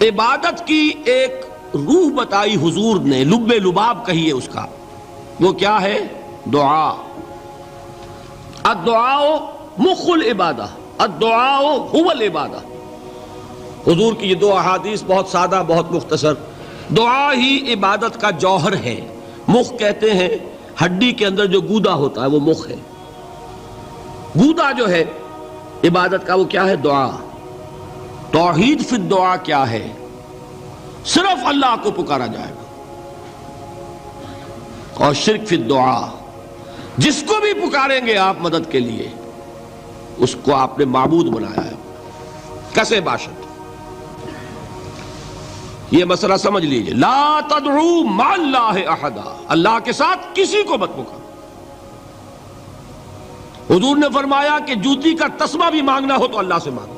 عبادت کی ایک روح بتائی حضور نے، لب لباب کہیے اس کا، وہ کیا ہے؟ دعا۔ الدعاء مخ العبادہ، الدعاء هو العبادہ۔ حضور کی یہ دو احادیث بہت سادہ، بہت مختصر۔ دعا ہی عبادت کا جوہر ہے۔ مخ کہتے ہیں ہڈی کے اندر جو گودا ہوتا ہے وہ مخ ہے۔ گودا جو ہے عبادت کا وہ کیا ہے؟ دعا۔ توحید فی الدعا کیا ہے؟ صرف اللہ کو پکارا جائے گا۔ اور شرک فی الدعا، جس کو بھی پکاریں گے آپ مدد کے لیے اس کو آپ نے معبود بنایا ہے، کسے باشد۔ یہ مسئلہ سمجھ لیجئے، لا تدعو مع اللہ احدا، اللہ کے ساتھ کسی کو مت پکارو۔ حضور نے فرمایا کہ جوتی کا تسمہ بھی مانگنا ہو تو اللہ سے مانگو۔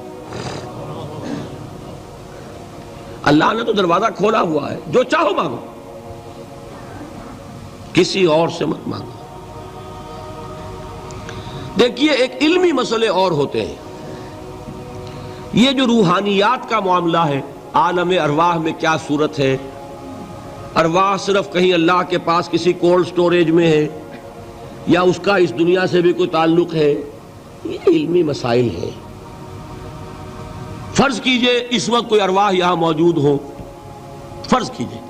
اللہ نے تو دروازہ کھولا ہوا ہے، جو چاہو مانگو، کسی اور سے مت مانگو۔ دیکھیے ایک علمی مسئلے اور ہوتے ہیں۔ یہ جو روحانیات کا معاملہ ہے، عالم ارواح میں کیا صورت ہے، ارواح صرف کہیں اللہ کے پاس کسی کولڈ سٹوریج میں ہے یا اس کا اس دنیا سے بھی کوئی تعلق ہے، یہ علمی مسائل ہیں۔ فرض کیجئے اس وقت کوئی ارواح یہاں موجود ہو، فرض کیجئے،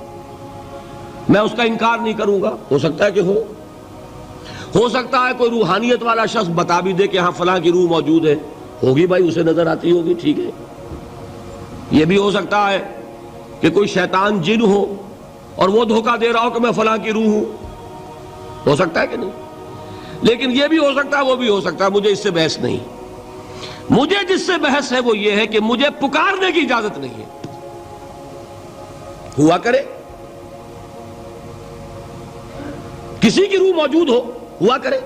میں اس کا انکار نہیں کروں گا، ہو سکتا ہے کہ ہو سکتا ہے کوئی روحانیت والا شخص بتا بھی دے کہ ہاں فلاں کی روح موجود ہے، ہوگی بھائی، اسے نظر آتی ہوگی، ٹھیک ہے۔ یہ بھی ہو سکتا ہے کہ کوئی شیطان جن ہو اور وہ دھوکہ دے رہا ہو کہ میں فلاں کی روح ہوں، ہو سکتا ہے کہ نہیں؟ لیکن یہ بھی ہو سکتا ہے، وہ بھی ہو سکتا ہے، مجھے اس سے بحث نہیں۔ مجھے جس سے بحث ہے وہ یہ ہے کہ مجھے پکارنے کی اجازت نہیں ہے۔ ہوا کرے کسی کی روح موجود ہو، ہوا کرے،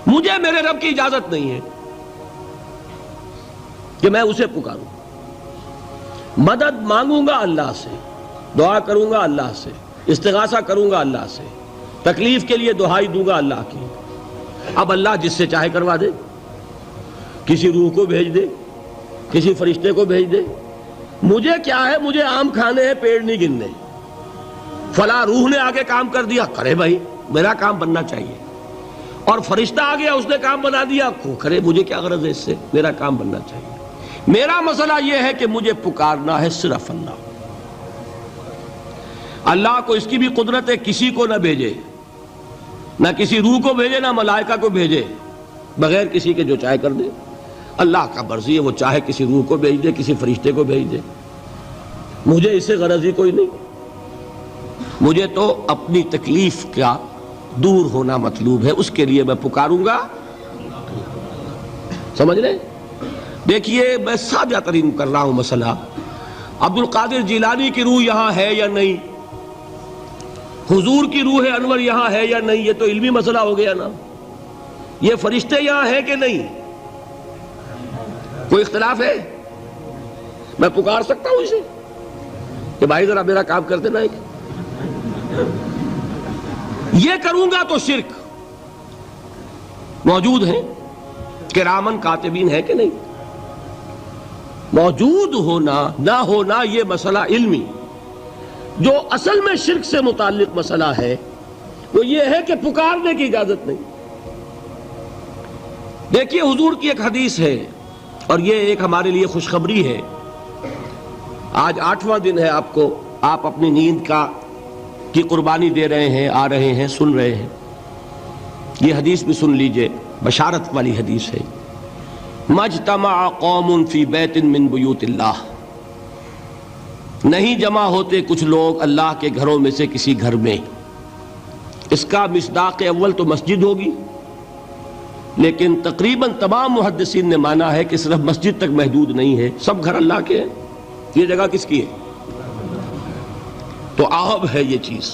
مجھے میرے رب کی اجازت نہیں ہے کہ میں اسے پکاروں۔ مدد مانگوں گا اللہ سے، دعا کروں گا اللہ سے، استغاثہ کروں گا اللہ سے، تکلیف کے لیے دہائی دوں گا اللہ کی۔ اب اللہ جس سے چاہے کروا دے، کسی روح کو بھیج دے، کسی فرشتے کو بھیج دے، مجھے کیا ہے؟ مجھے آم کھانے ہیں، پیڑ نہیں گننے۔ فلاں روح نے آگے کام کر دیا، کرے بھائی، میرا کام بننا چاہیے۔ اور فرشتہ آ گیا، اس نے کام بنا دیا، کرے، مجھے کیا غرض ہے اس سے، میرا کام بننا چاہیے۔ میرا مسئلہ یہ ہے کہ مجھے پکارنا ہے صرف اللہ۔ اللہ کو اس کی بھی قدرت ہے کسی کو نہ بھیجے، نہ کسی روح کو بھیجے، نہ ملائکہ کو بھیجے، بغیر کسی کے جو چاہے کر دے۔ اللہ کا مرضی ہے، وہ چاہے کسی روح کو بھیج دے، کسی فرشتے کو بھیج دے، مجھے اس سے غرض ہی کوئی نہیں۔ مجھے تو اپنی تکلیف کا دور ہونا مطلوب ہے، اس کے لیے میں پکاروں گا۔ سمجھ رہے؟ دیکھیے میں سادہ ترین کر رہا ہوں مسئلہ۔ عبد القادر جیلانی کی روح یہاں ہے یا نہیں، حضور کی روح انور یہاں ہے یا نہیں، یہ تو علمی مسئلہ ہو گیا نا۔ یہ فرشتے یہاں ہیں کہ نہیں، کوئی اختلاف ہے؟ میں پکار سکتا ہوں اسے کہ بھائی ذرا میرا کام کر دینا۔ یہ کروں گا تو شرک۔ موجود ہیں کرامن کاتبین ہے کہ نہیں؟ موجود ہونا نہ ہونا یہ مسئلہ علمی۔ جو اصل میں شرک سے متعلق مسئلہ ہے وہ یہ ہے کہ پکارنے کی اجازت نہیں۔ دیکھیے حضور کی ایک حدیث ہے، اور یہ ایک ہمارے لیے خوشخبری ہے۔ آج 8واں دن ہے، آپ اپنی نیند کی قربانی دے رہے ہیں، آ رہے ہیں، سن رہے ہیں۔ یہ حدیث بھی سن لیجئے، بشارت والی حدیث ہے۔ مجتمع قوم فی بیت من بیوت اللہ، نہیں جمع ہوتے کچھ لوگ اللہ کے گھروں میں سے کسی گھر میں۔ اس کا مصداق اول تو مسجد ہوگی، لیکن تقریباً تمام محدثین نے مانا ہے کہ صرف مسجد تک محدود نہیں ہے، سب گھر اللہ کے ہیں۔ یہ جگہ کس کی ہے؟ تو عام ہے یہ چیز،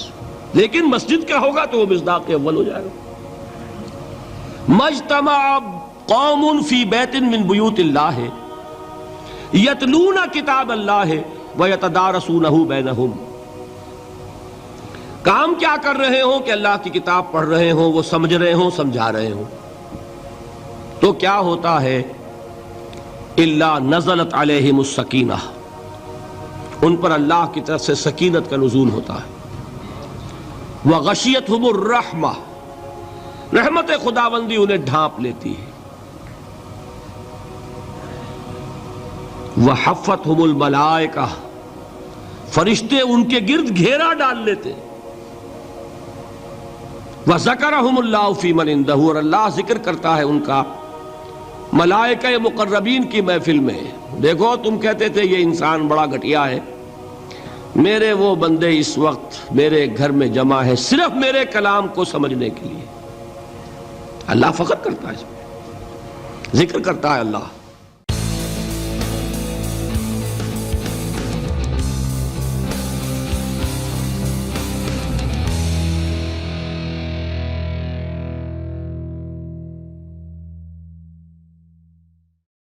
لیکن مسجد کا ہوگا تو وہ مصداق اول ہو جائے گا۔ مجتمع قوم فی بیت من بیوت اللہ یتلون کتاب اللہ ویتدارسونہ بینہم، کام کیا کر رہے ہوں کہ اللہ کی کتاب پڑھ رہے ہوں، وہ سمجھ رہے ہوں، سمجھا رہے ہوں، تو کیا ہوتا ہے؟ الا نزلت علیہم السکینہ، ان پر اللہ کی طرف سے سکینت کا نزول ہوتا ہے۔ وغشیتہم الرحمہ، رحمت خداوندی انہیں ڈھانپ لیتی ہے۔ وحفتہم الملائکہ، فرشتے ان کے گرد گھیرا ڈال لیتے۔ وذکرہم اللہ فی من عندہ، اور اللہ ذکر کرتا ہے ان کا ملائکہ مقربین کی محفل میں۔ دیکھو تم کہتے تھے یہ انسان بڑا گھٹیا ہے، میرے وہ بندے اس وقت میرے گھر میں جمع ہے صرف میرے کلام کو سمجھنے کے لیے۔ اللہ فخر کرتا ہے اس میں، ذکر کرتا ہے اللہ۔